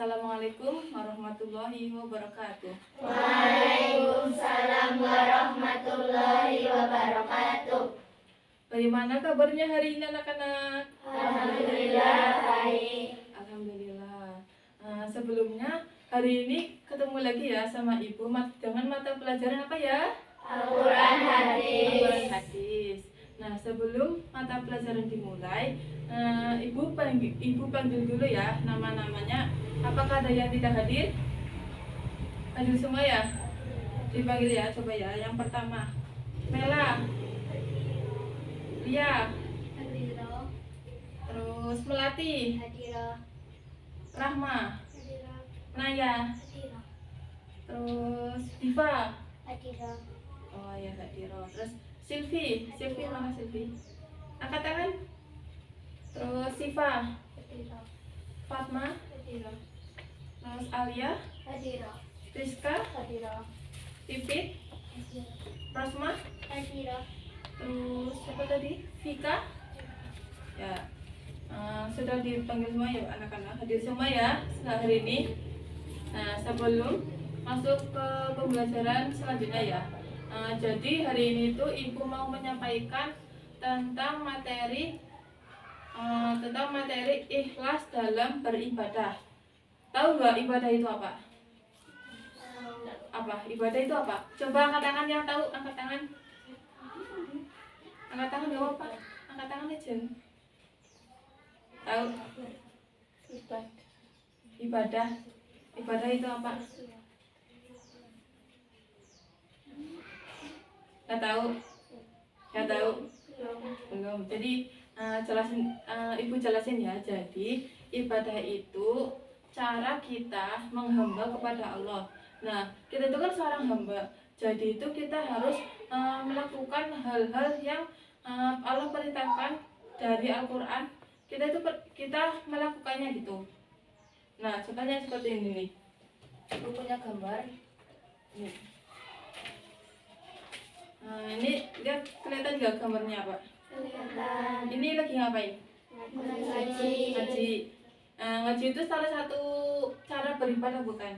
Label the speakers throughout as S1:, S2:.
S1: Assalamualaikum warahmatullahi wabarakatuh.
S2: Waalaikumsalam warahmatullahi wabarakatuh.
S1: Bagaimana kabarnya hari ini anak-anak?
S2: Alhamdulillah baik.
S1: Alhamdulillah. Sebelumnya hari ini ketemu lagi ya sama Ibu dengan mata pelajaran apa ya?
S2: Al-Quran
S1: Al-Quran
S2: hadis.
S1: hadis. Nah, sebelum mata pelajaran dimulai, Ibu panggil dulu ya nama-namanya. Apakah ada yang tidak hadir? Hadir semua ya? Dipanggil ya, coba ya. Yang pertama, Mela, Lia,
S2: Hadira.
S1: terus Melati,
S2: Hadira.
S1: Rahma,
S2: Hadira.
S1: Naya,
S2: Hadira.
S1: terus Diva.
S2: Hadira.
S1: Oh ya, Kak Diro. Terus Silvi mana Silvi? Angkat tangan. Terus Siva,
S2: Hadira.
S1: Fatma,
S2: Hadira.
S1: terus Alia,
S2: Hadira.
S1: Rizka,
S2: Hadira.
S1: Pipit,
S2: Hadira.
S1: Rosma,
S2: Hadira.
S1: terus siapa tadi? Vika. Ya, sudah dipanggil semua ya anak-anak, hadir semua ya hari ini. Nah, sebelum masuk ke pembelajaran selanjutnya ya, jadi hari ini tuh Ibu mau menyampaikan tentang materi ikhlas dalam beribadah. Tahu nggak ibadah itu apa? Apa? Ibadah itu apa? Coba angkat tangan yang tahu, angkat tangan. Angkat tangan nggak apa-apa, angkat tangan aja. Tahu? Ibadah itu apa? Nggak tahu? Nggak tahu? Belum. Jadi Ibu jelasin ya. Jadi ibadah itu cara kita menghamba kepada Allah. Nah, kita itu kan seorang hamba. Jadi itu kita harus melakukan hal-hal yang Allah perintahkan dari Al-Quran. Kita melakukannya gitu. Nah, contohnya seperti ini nih. Aku punya gambar. Nih. Nah, ini lihat, kelihatan nggak gambarnya apa?
S2: Kelihatan.
S1: Ini lagi ngapain?
S2: Ngaji.
S1: Ngaji. Ngaji itu salah satu cara beribadah bukan?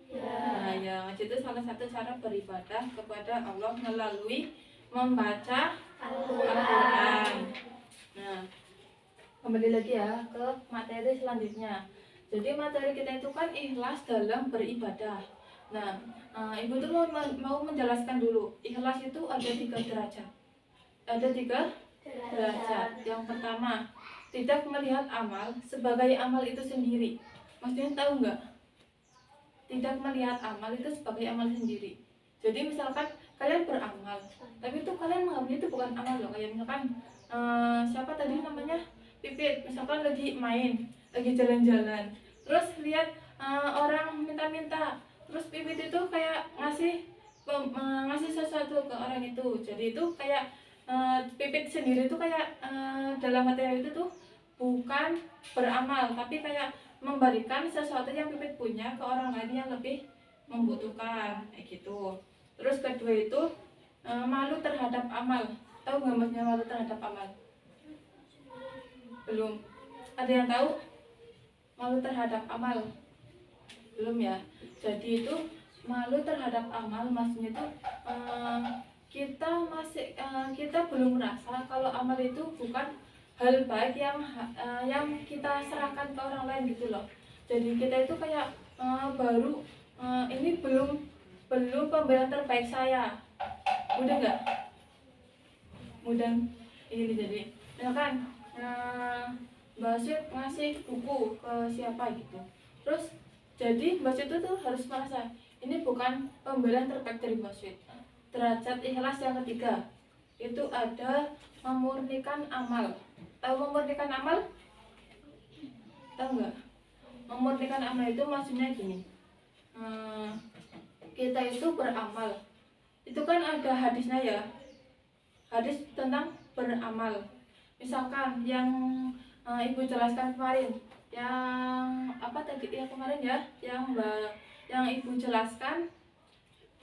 S2: Ya.
S1: Nah, ya, ngaji itu salah satu cara beribadah kepada Allah melalui membaca Al-Quran. Nah, kembali lagi ya ke materi selanjutnya. Jadi materi kita itu kan ikhlas dalam beribadah. Nah, Ibu tuh mau menjelaskan dulu. Ikhlas itu ada 3 derajat. Ada 3 derajat. Yang pertama, tidak melihat amal sebagai amal itu sendiri. Maksudnya tahu nggak? Tidak melihat amal itu sebagai amal sendiri. Jadi misalkan kalian beramal, tapi itu kalian menganggapnya itu bukan amal loh. Kayak misalkan siapa tadi namanya? Pipit. Misalkan lagi main, lagi jalan-jalan, terus lihat orang minta-minta, terus Pipit itu kayak ngasih sesuatu ke orang itu. Jadi itu kayak Pipit sendiri itu kayak dalam materi itu tuh bukan beramal, tapi kayak memberikan sesuatu yang Pipit punya ke orang lain yang lebih membutuhkan, kayak gitu. Terus kedua itu malu terhadap amal. Tahu nggak maksudnya malu terhadap amal? Belum. Ada yang tahu malu terhadap amal? Belum ya. Jadi itu malu terhadap amal maksudnya itu kita belum merasa kalau amal itu bukan hal baik yang kita serahkan ke orang lain gitu loh. Jadi kita itu kayak baru ini belum pemberian terbaik saya. Mudah nggak? Mudah ini jadi misalkan Mbak Sweet ngasih buku ke siapa gitu. Terus jadi Mbak Sweet itu tuh harus merasa ini bukan pemberian terbaik dari Mbak Sweet. Derajat ikhlas yang ketiga itu ada memurnikan amal. Tahu memurnikan amal? Tahu nggak? Memurnikan amal itu maksudnya gini. Kita itu beramal. Itu kan ada hadisnya ya. Hadis tentang beramal. Misalkan yang Ibu jelaskan kemarin, yang apa tadi ya kemarin ya, yang Ibu jelaskan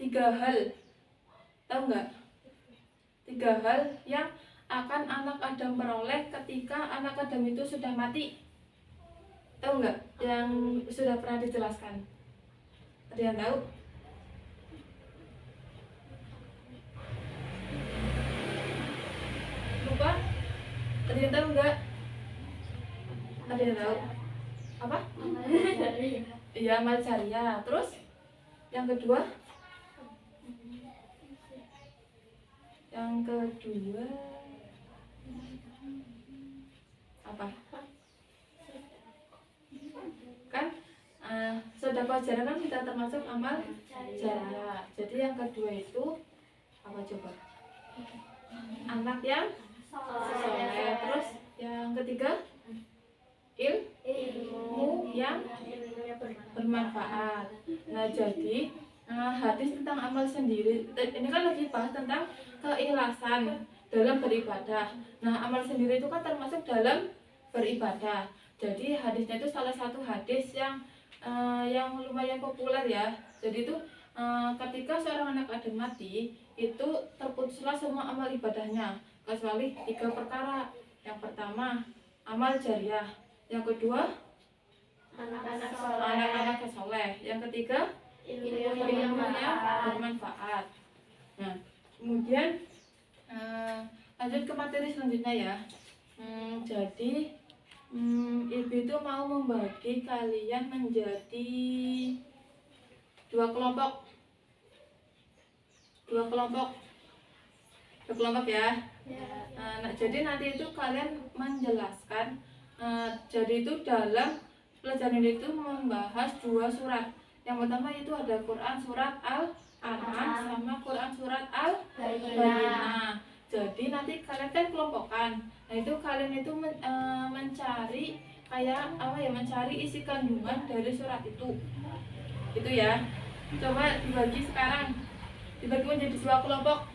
S1: 3 hal. Tahu nggak? 3 hal yang akan anak Adam peroleh ketika anak Adam itu sudah mati. Tahu nggak? yang sudah pernah dijelaskan? Ada yang tahu? Lupa? Ada yang tahu enggak? Ada yang tahu? Apa? Iya, amal jariah. Terus yang kedua? Yang kedua apa? Kan sedekah jariah kan kita termasuk amal jariah. Jadi yang kedua itu apa coba? Anak yang soleh. Terus yang ketiga ilmu yang bermanfaat. Nah, jadi hadis tentang amal sendiri ini kan lagi bahas tentang keikhlasan dalam beribadah. Nah, amal sendiri itu kan termasuk dalam beribadah. Jadi hadisnya itu salah satu hadis yang lumayan populer ya. Jadi itu ketika seorang anak Adam mati, itu terputuslah semua amal ibadahnya kecuali 3 perkara. Yang pertama amal jariah, yang kedua anak-anak soleh, yang ketiga ilmu yang bermanfaat. Nah, kemudian lanjut ke materi selanjutnya ya. Jadi ibu itu mau membagi kalian menjadi dua kelompok ya. Nah, jadi nanti itu kalian menjelaskan. Jadi itu dalam pelajaran itu membahas 2 surat. Yang pertama itu ada Quran surat Al-An'am sama Quran surat Al-Bayyinah. Jadi nanti kalian kan kelompokan. Nah, itu kalian itu mencari kayak apa ya, mencari isi kandungan dari surat itu. Itu ya. Coba dibagi sekarang. Dibagi menjadi 2 kelompok.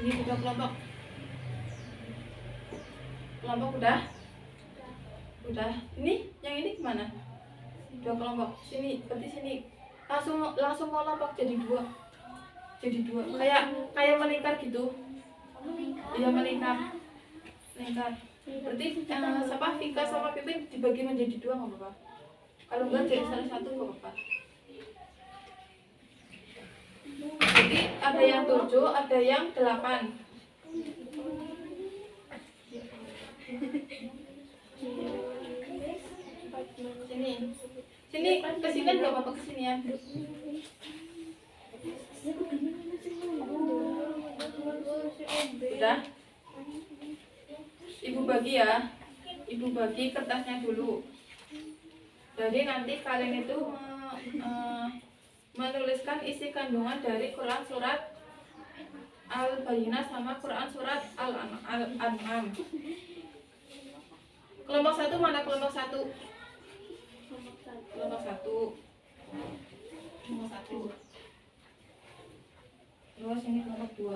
S1: Ini 3 kelompok. Kelompok udah? Ini yang ini gimana? 2 kelompok. Sini, berarti sini. Langsung kelompok jadi 2. Kayak melingkar gitu. Iya, melingkar. Berarti siapa Vika sama Pipin dibagi menjadi 2 nggak apa-apa. Kalau enggak jadi salah satu nggak apa-apa. Jadi ada yang 7, ada yang 8. Sini kesini kan nggak apa-apa, kesini ya. Udah? Ibu bagi ya. Ibu bagi kertasnya dulu. Jadi nanti kalian itu menuliskan isi kandungan dari Quran surat Al-Bayyinah sama Quran surat Al-An'am. Kelompok 1 mana kelompok 1? Kelompok 1. Terus ini kelompok 2.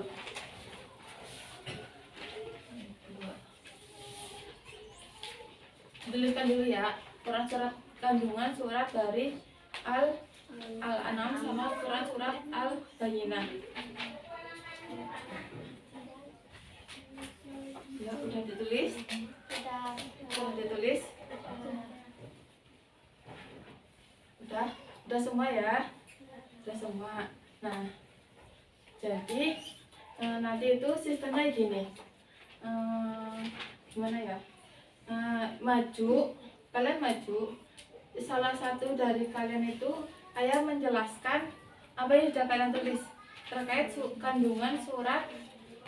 S1: Tuliskan dulu ya Quran surat kandungan surat dari Al-An'am sama Quran surat Al-Bayyinah. Ya, udah ditulis? Udah ditulis? Udah semua ya? Udah semua. Nah, jadi nanti itu sistemnya gini. Gimana ya? Kalian maju. Salah satu dari kalian itu kayak menjelaskan apa yang sudah kalian tulis terkait kandungan surat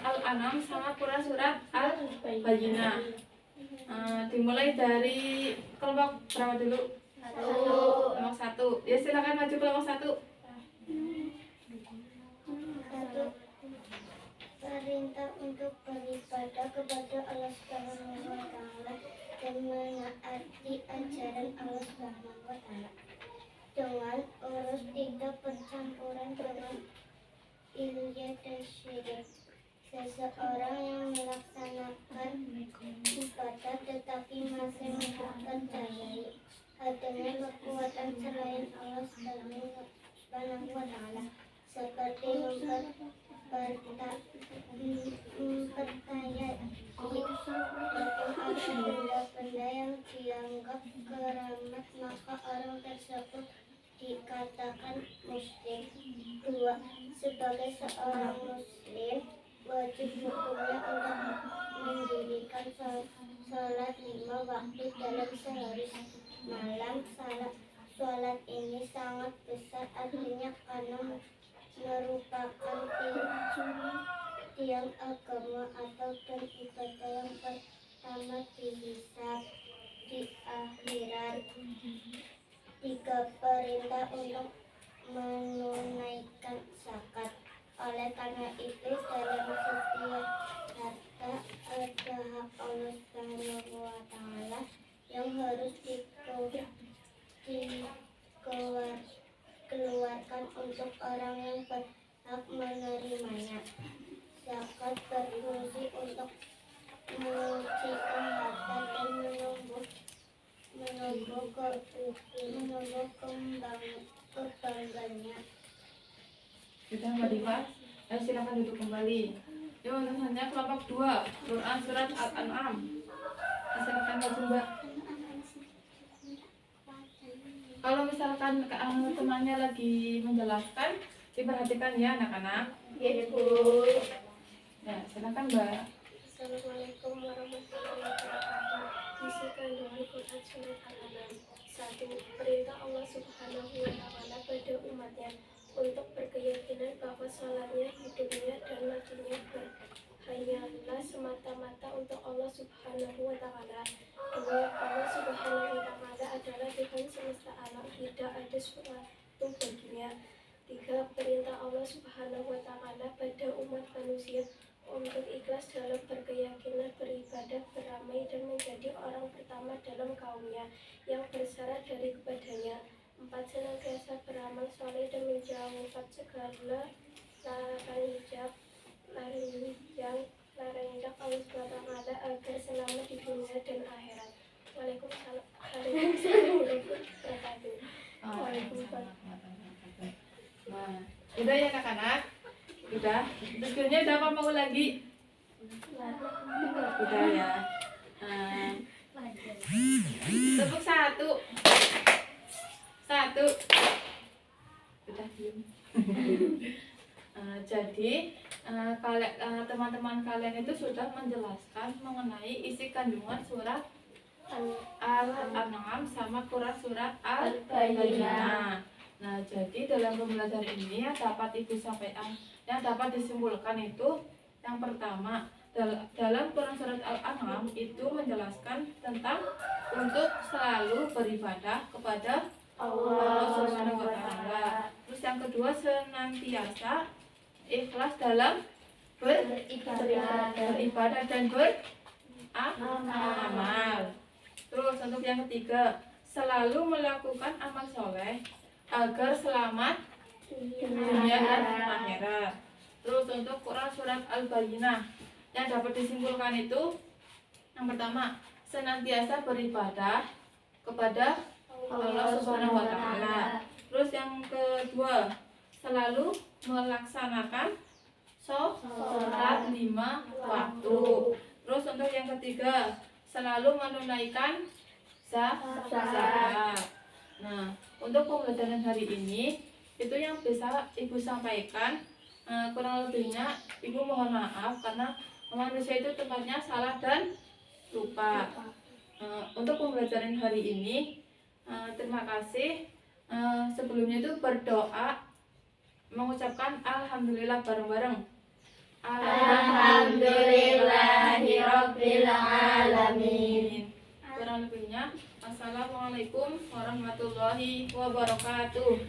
S1: Al-An'am sama Quran surat Al-Bayyinah. Dimulai dari kelompok berapa dulu? 1. Kelompok 1. Ya, silakan maju kelompok 1.
S2: 1. Perintah untuk beribadah kepada Allah Subhanahu wa taala dan menaati ajaran Allah Subhanahu wa taala dengan urus tidak bercampuran dengan ilmiah dan syirik. Seseorang yang melaksanakan ibadah tetapi masih mempercayai adanya kekuatan selain Allah Subhanahu wa taala, seperti mempercayai ada benda-benda yang dianggap keramat, maka orang tersebut dikatakan muslim. 2. Sebagai seorang muslim, wajib hukumnya untuk mendirikan sholat 5 waktu dalam sehari malam. Sholat ini sangat besar artinya karena merupakan tiang agama atau dan ibadah yang pertama dihisab di akhirat. 3. Perintah untuk menunaikan zakat. Oleh karena itu dalam setiap harta ada hak Allah Subhanahu wa Ta'ala yang harus dikeluarkan untuk orang yang berhak menerimanya. Zakat berfungsi untuk menyucikan harta dan menumbuh kebanggaannya.
S1: Sudah Mbak Diva? Silakan duduk kembali. Yuk, tulisannya kelompok 2, Quran surat Al-An'am. Silakan Mbak. Kalau misalkan temannya lagi menjelaskan, diperhatikan ya anak-anak.
S2: Ya, Bu.
S1: Ya, silakan Mbak.
S2: Assalamualaikum warahmatullahi wabarakatuh. Isi kandungan Quran surat Al-An'am. 1. Perintah Allah Subhanahu wa Ta'ala pada umatnya untuk berkeyakinan bahwa salatnya, hidupnya, dan matinya hanyalah semata-mata untuk Allah Subhanahu wa Ta'ala. 2. Allah Subhanahu wa Ta'ala adalah Tuhan semesta alam, tidak ada sesuatu baginya. 3. Perintah Allah Subhanahu wa Ta'ala pada umat manusia untuk ikhlas dalam berkeyakinan, beribadah, beramai, dan menjadi orang pertama dalam kaumnya yang bersyarat dari kepadanya. 4. Senantiasa beramal soleh dan menjauhkan segala larangan hijab Allah SWT agar selamat di dunia dan akhirat. Waalaikumsalam warahmatullahi wabarakatuh.
S1: Nah, udah ya anak-anak? Udah? Tujuannya udah apa mau lagi? Udah ya. Tepuk 1. 1. Udah diem. Jadi teman-teman kalian itu sudah menjelaskan mengenai isi kandungan surat Al-An'am sama Quran surat Al-Bayyinah. Nah, jadi dalam pembelajaran ini yang dapat Ibu sampaikan, yang dapat disimpulkan itu yang pertama, dalam Quran surat Al-An'am itu menjelaskan tentang untuk selalu beribadah kepada Allah Subhanahu wa Ta'ala. Terus yang kedua, senantiasa ikhlas dalam beribadah dan beramal. Terus untuk yang ketiga, selalu melakukan amal soleh agar selamat dunia dan akhirat. Terus untuk Quran surat Al-Bayyinah yang dapat disimpulkan itu yang pertama, senantiasa beribadah kepada Allah Subhanahu wa Ta'ala. Terus yang kedua, selalu melaksanakan sholat 5 waktu. Terus untuk yang ketiga, selalu menunaikan zakat. Nah, untuk pembelajaran hari ini itu yang bisa Ibu sampaikan. Kurang lebihnya Ibu mohon maaf karena manusia itu tempatnya salah dan lupa. Untuk pembelajaran hari ini terima kasih. Sebelumnya itu berdoa mengucapkan alhamdulillah bareng-bareng.
S2: Alhamdulillahirabbil alamin.
S1: Kurang lebihnya, assalamualaikum warahmatullahi wabarakatuh.